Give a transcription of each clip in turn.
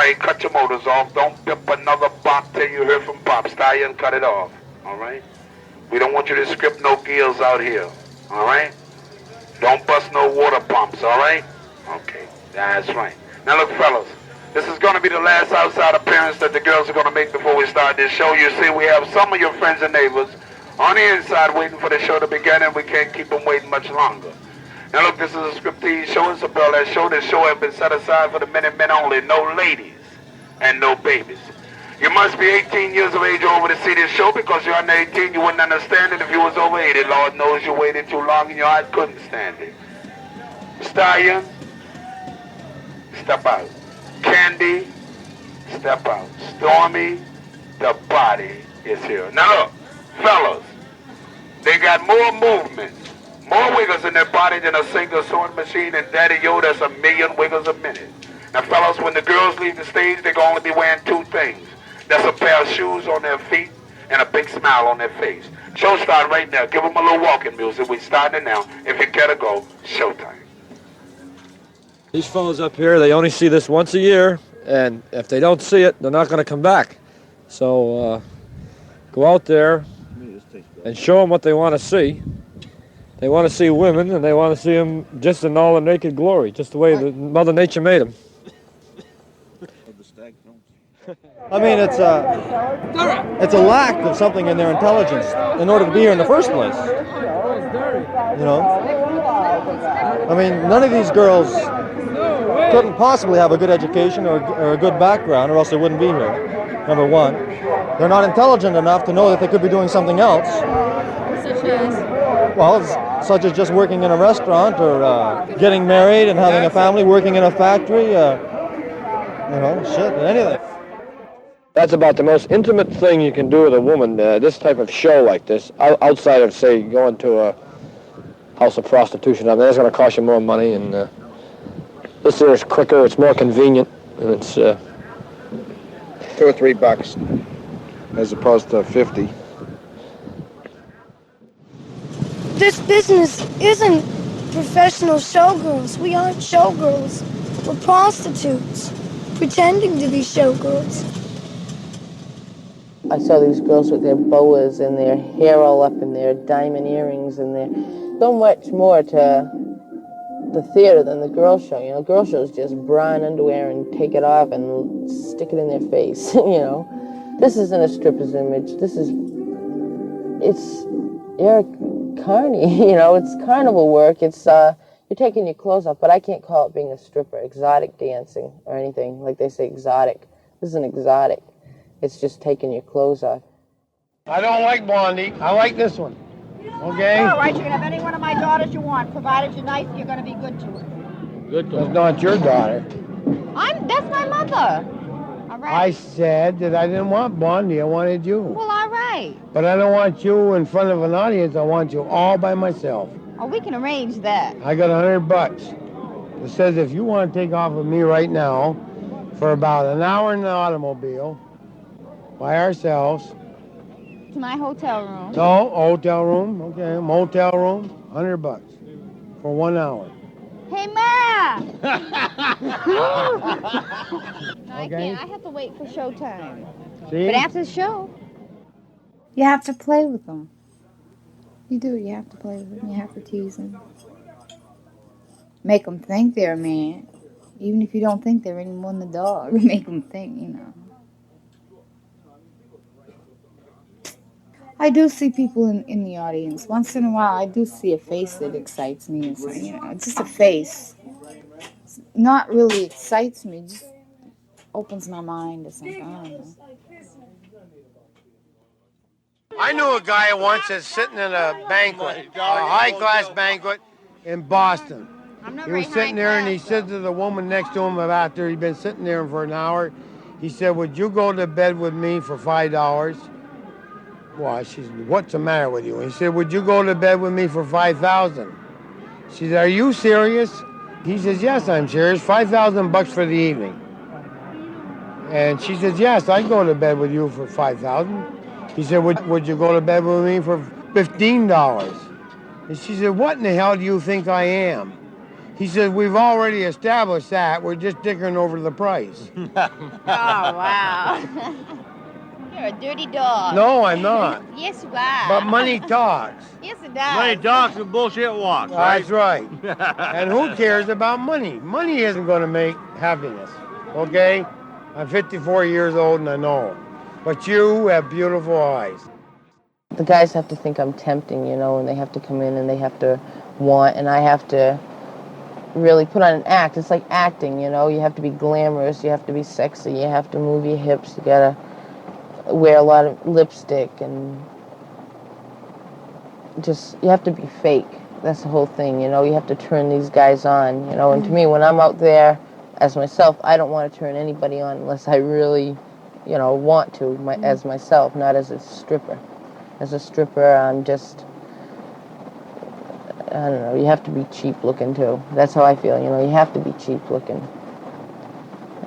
right, cut your motors off. Don't pimp another bop till you hear from Pop. Stallion, cut it off. All right? We don't want you to script no gears out here. All right? Don't bust no water pumps, all right? Okay, that's right. Now look, fellas, this is going to be the last outside appearance that the girls are going to make before we start this show. You see, we have some of your friends and neighbors on the inside waiting for the show to begin, and we can't keep them waiting much longer. Now look, this is a striptease show. It's a burlesque show. This show has been set aside for the men and men only. No ladies and no babies. You must be 18 years of age or over to see this show, because you're under 18, you wouldn't understand it if you was over 80. Lord knows you waited too long and your eyes couldn't stand it. Stallion, step out. Candy, step out. Stormy, the body is here. Now look, fellas, they got more movements, more wiggles in their body than a single sewing machine, and Daddy Yo, that's 1,000,000 wiggles a minute. Now fellas, when the girls leave the stage, they're going to only be wearing two things. That's a pair of shoes on their feet and a big smile on their face. Show start right now. Give them a little walking music. We starting it now. If you care to go, showtime. These fellas up here, they only see this once a year, and if they don't see it, they're not going to come back. So go out there and show them what they want to see. They want to see women, and they want to see them just in all their naked glory, just the way that Mother Nature made them. I mean, it's a lack of something in their intelligence in order to be here in the first place. You know? I mean, none of these girls couldn't possibly have a good education or a good background, or else they wouldn't be here, number one. They're not intelligent enough to know that they could be doing something else. Such as? Well, such as just working in a restaurant, or getting married and having a family, working in a factory, you know, shit, anything. That's about the most intimate thing you can do with a woman, this type of show like this, outside of, say, going to a house of prostitution. I mean, that's going to cost you more money, and this here is quicker, it's more convenient, and it's... $2 or $3 as opposed to 50. This business isn't professional showgirls. We aren't showgirls. We're prostitutes, pretending to be showgirls. I saw these girls with their boas and their hair all up and their diamond earrings and their so much more to the theater than the girl show. You know, girl shows just bra and underwear and take it off and stick it in their face. You know, this isn't a stripper's image. You're a carny. You know, it's carnival work. It's you're taking your clothes off, but I can't call it being a stripper, exotic dancing or anything like they say exotic. This isn't exotic. It's just taking your clothes off. I don't like Blondie. I like this one. Okay? All right, you can have any one of my daughters you want, provided you're nice and you're going to be good to her. Good to her. That's not your daughter. That's my mother. All right? I said that I didn't want Blondie. I wanted you. Well, all right. But I don't want you in front of an audience. I want you all by myself. Oh, we can arrange that. I got $100. It says if you want to take off with me right now for about an hour in the automobile by ourselves. To my hotel room. No, hotel room. Okay, motel room. $100 for 1 hour. Hey, Ma! No, I Okay. can't. I have to wait for showtime. See? But after the show, You have to play with them. You do. You have to play with them. You have to tease them. Make them think they're a man. Even if you don't think they're any more than a dog. Make them think, you know. I do see people in the audience. Once in a while, I do see a face that excites me. It's, you know, it's just a face. It's not really excites me. It just opens my mind to something. I don't know. I knew a guy once that's sitting in a banquet, a high-class banquet in Boston. He was sitting there and he said to the woman next to him after he'd been sitting there for an hour, he said, "Would you go to bed with me for $5? Well, she said, "What's the matter with you?" He said, "Would you go to bed with me for $5,000? She said, "Are you serious?" He says, "Yes, I'm serious. $5,000 for the evening." And she says, "Yes, I'd go to bed with you for $5,000. He said, would you go to bed with me for $15? And she said, "What in the hell do you think I am?" He says, we've already established that. We're just dickering over the price. Oh, wow. You're a dirty dog. No, I'm not. Yes, you are. But money talks. Yes, it does. Money talks and bullshit walks, right? That's right. And who cares about money? Money isn't going to make happiness, okay? I'm 54 years old and I know. But you have beautiful eyes. The guys have to think I'm tempting, you know, and they have to come in and they have to want, and I have to really put on an act. It's like acting, you know. You have to be glamorous, you have to be sexy, you have to move your hips, you gotta wear a lot of lipstick, and just, you have to be fake. That's the whole thing, you know. You have to turn these guys on, you know. And to me, when I'm out there as myself, I don't want to turn anybody on unless I really, you know, want to, as myself, not as a stripper. As a stripper, I'm just, I don't know, you have to be cheap looking too. That's how I feel, you know, you have to be cheap looking.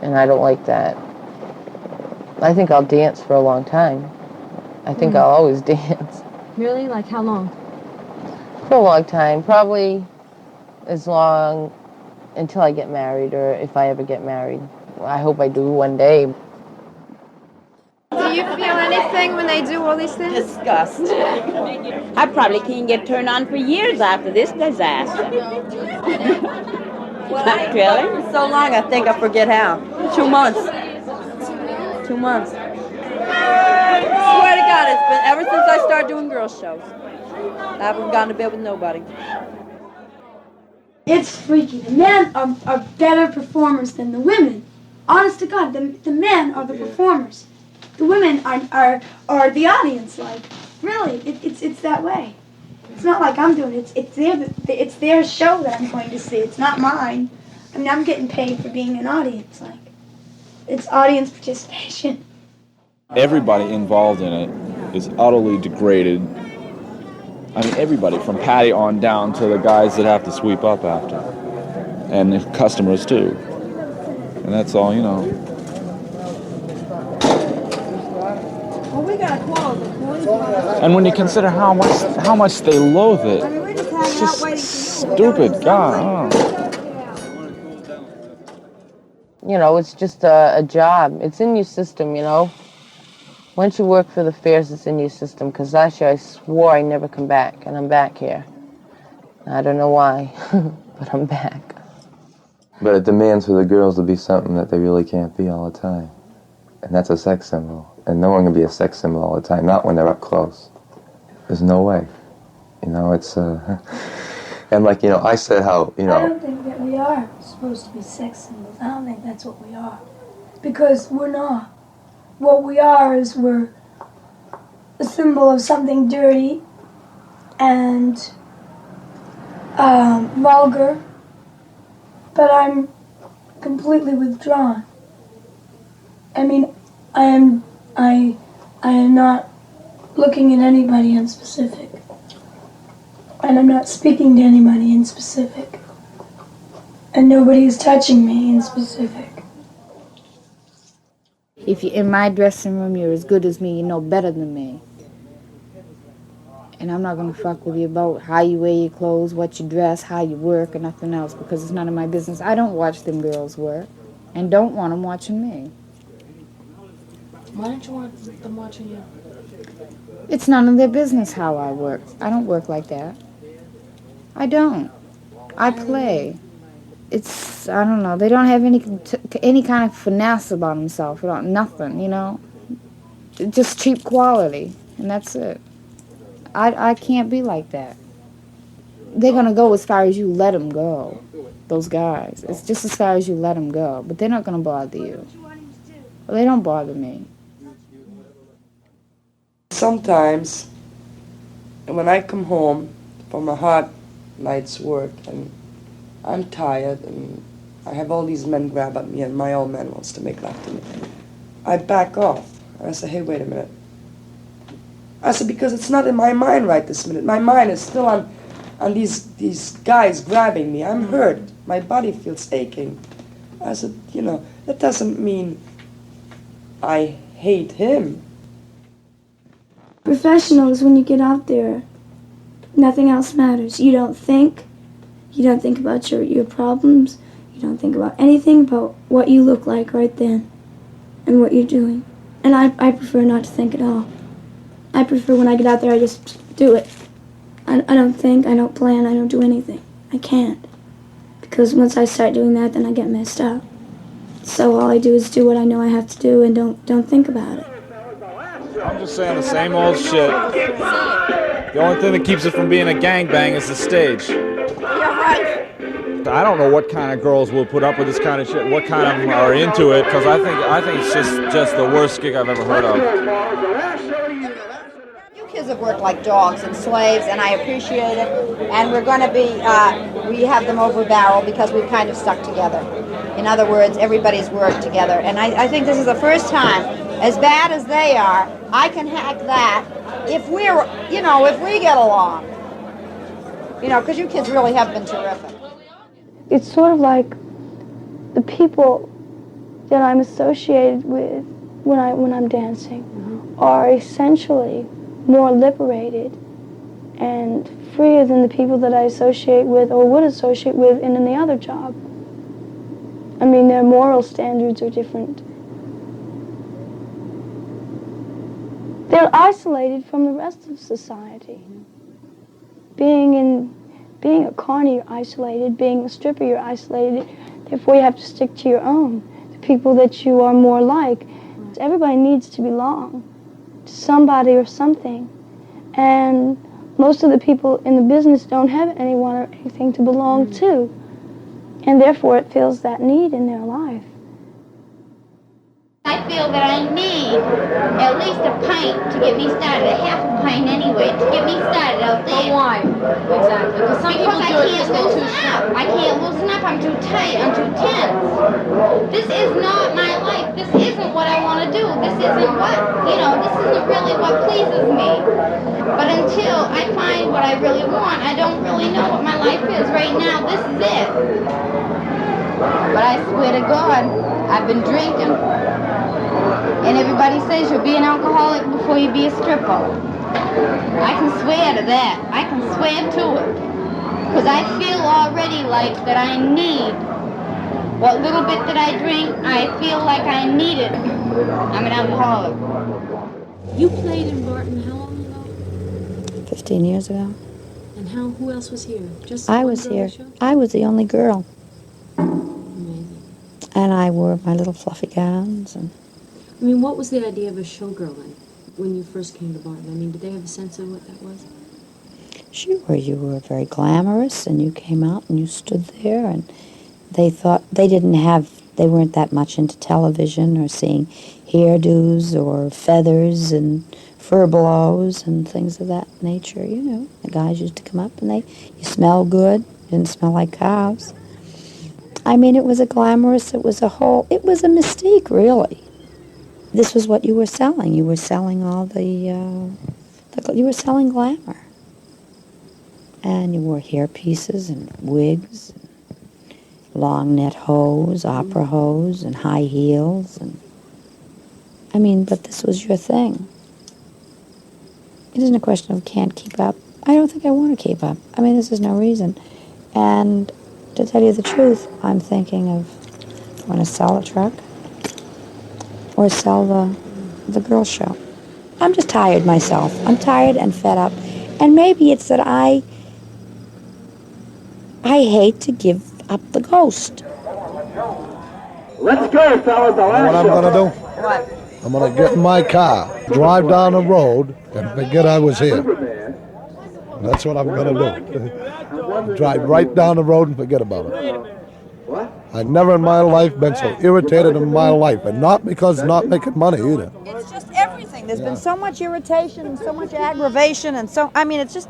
And I don't like that. I think I'll dance for a long time. I think I'll always dance. Really? Like how long? For a long time, probably as long until I get married, or if I ever get married. I hope I do one day. Do you feel anything when they do all these things? Disgust. I probably can't get turned on for years after this disaster. Not really. So long, I think I forget how. 2 months. 2 months. Swear to God, it's been ever since I started doing girl shows. I haven't gone to bed with nobody. It's freaky. The men are better performers than the women. Honest to God, the men are the performers. The women are the audience. Like, really, it's that way. It's not like I'm doing it. It's their show that I'm going to see. It's not mine. I mean, I'm getting paid for being an audience. Like, it's audience participation. Everybody involved in it is utterly degraded. I mean, everybody, from Patty on down to the guys that have to sweep up after. And the customers, too. And that's all, you know. Well, we got to close. And when you consider how much they loathe it, it's just stupid. God, You know, it's just a job. It's in your system, you know. Once you work for the fairs, it's in your system. Because last year I swore I'd never come back, and I'm back here. I don't know why, but I'm back. But it demands for the girls to be something that they really can't be all the time. And that's a sex symbol. And no one can be a sex symbol all the time, not when they're up close. There's no way. You know, it's, and like, you know, I said how, you know. I don't think that we are supposed to be sex symbols. I don't think that's what we are. Because we're not. What we are is we're a symbol of something dirty and vulgar. But I'm completely withdrawn. I mean, I am not looking at anybody in specific. And I'm not speaking to anybody in specific. And nobody is touching me in specific. If you're in my dressing room, you're as good as me, you know better than me. And I'm not going to fuck with you about how you wear your clothes, what you dress, how you work, or nothing else, because it's none of my business. I don't watch them girls work, and don't want them watching me. Why don't you want them watching you? It's none of their business how I work. I don't work like that. I don't. I play. It's, I don't know, they don't have any kind of finesse about themselves, nothing, you know. Just cheap quality, and that's it. I can't be like that. They're going to go as far as you let them go, those guys. It's just as far as you let them go, but they're not going to bother you. Well, they don't bother me. Sometimes, when I come home from a hard night's work and I'm tired and I have all these men grab at me and my old man wants to make love to me, I back off. And I say, hey, wait a minute. I said, because it's not in my mind right this minute. My mind is still on these guys grabbing me. I'm hurt. My body feels aching. I said, you know, that doesn't mean I hate him. Professionals, when you get out there, nothing else matters. You don't think, You don't think about your problems. You don't think about anything about what you look like right then and what you're doing. And I prefer not to think at all. I prefer when I get out there, I just do it. I don't think, I don't plan, I don't do anything. I can't. Because once I start doing that, then I get messed up. So all I do is do what I know I have to do and don't think about it. I'm just saying the same old shit. The only thing that keeps it from being a gangbang is the stage. Yeah, right. I don't know what kind of girls will put up with this kind of shit, what kind of them are into it, because I think it's just the worst gig I've ever heard of. You kids have worked like dogs and slaves, and I appreciate it. And we're going to be, we have them over a barrel because we've kind of stuck together. In other words, everybody's worked together. And I think this is the first time, as bad as they are, I can hack that if we're, if we get along. Because you kids really have been terrific. It's sort of like the people that I'm associated with when I'm dancing are essentially more liberated and freer than the people that I associate with or would associate with in any other job. I mean, their moral standards are different. They're isolated from the rest of society. Being a carny, you're isolated. Being a stripper, you're isolated. Therefore, you have to stick to your own, the people that you are more like. Everybody needs to belong to somebody or something. And most of the people in the business don't have anyone or anything to belong to. And therefore, it fills that need in their life. I feel that I need at least a pint to get me started, a half a pint anyway, to get me started out there. Why? Exactly. Because some people I can't loosen up. I can't loosen up. I'm too tight. I'm too tense. This is not my life. This isn't what I want to do. This isn't what, this isn't really what pleases me. But until I find what I really want, I don't really know what my life is. Right now, this is it. But I swear to God, I've been drinking. And everybody says you'll be an alcoholic before you be a stripper. I can swear to that. I can swear to it. Because I feel already like that I need what little bit that I drink, I feel like I need it. I'm an alcoholic. You played in Barton how long ago? 15 years ago. And who else was here? Just I one was girl here. on the show? I was the only girl. Amazing. And I wore my little fluffy gowns. And I mean, what was the idea of a showgirl then, when you first came to Barton? I mean, did they have a sense of what that was? sure, you were very glamorous, and you came out and you stood there, and they thought they weren't that much into television or seeing hairdos or feathers and furbelows and things of that nature, you know. The guys used to come up and you smell good, didn't smell like cows. I mean, it was a mystique, really. This was what you were selling. You were selling you were selling glamour. And you wore hair pieces and wigs, and long net hose, opera hose, and high heels. But this was your thing. It isn't a question of can't keep up. I don't think I want to keep up. This is no reason. And to tell you the truth, I'm thinking of want to sell a truck or sell the girls' show. I'm just tired myself. I'm tired and fed up. And maybe it's that I hate to give up the ghost. Let's go, fellas. You know what I'm going to do? What? I'm going to get in my car, drive down the road, and forget I was here. That's what I'm going to do. Drive right down the road and forget about it. I've never in my life been so irritated in my life, and not because not making money either. It's just everything. There's been so much irritation and so much aggravation and it's just,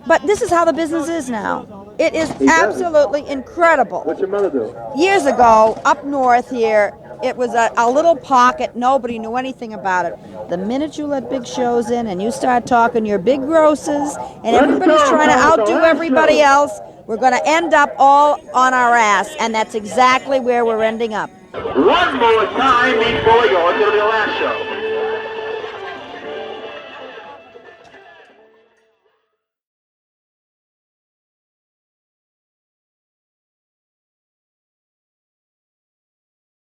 but this is how the business is now. It is absolutely incredible. What's your mother do? Years ago, up north here, it was a little pocket. Nobody knew anything about it. The minute you let big shows in and you start talking your big grosses and everybody's trying to outdo everybody else, we're going to end up all on our ass, and that's exactly where we're ending up. One more time before we go into the last show.